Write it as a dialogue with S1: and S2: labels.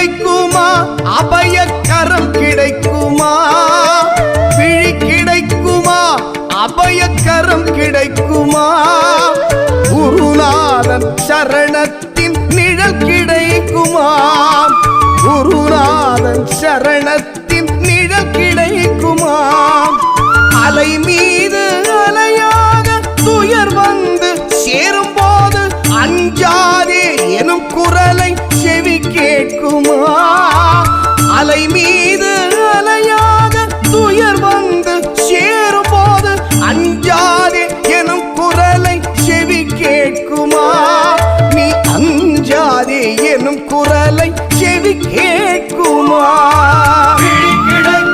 S1: கிடைக்குமா அபயக்கரம் கிடைக்குமா விழி கிடைக்குமா அபயக்கரம் கிடைக்குமா குருநாதன் சரணத்தின் நிழல் கிடைக்குமா குருநாதன் சரணத்தின் நிழல் கிடைக்குமா அலை மீது அலையாக துயர் வந்து சேரும் போது அஞ்சாதே எனும் குரலை செவி கேட்குமா அலை மீது அலையாக துயர் வந்து சேரும் போது அஞ்சாதே எனும் குரலை செவி கேட்குமா நீ அஞ்சாதே எனும் குரலை செவி கேட்குமா
S2: விழி கிடைக்குமா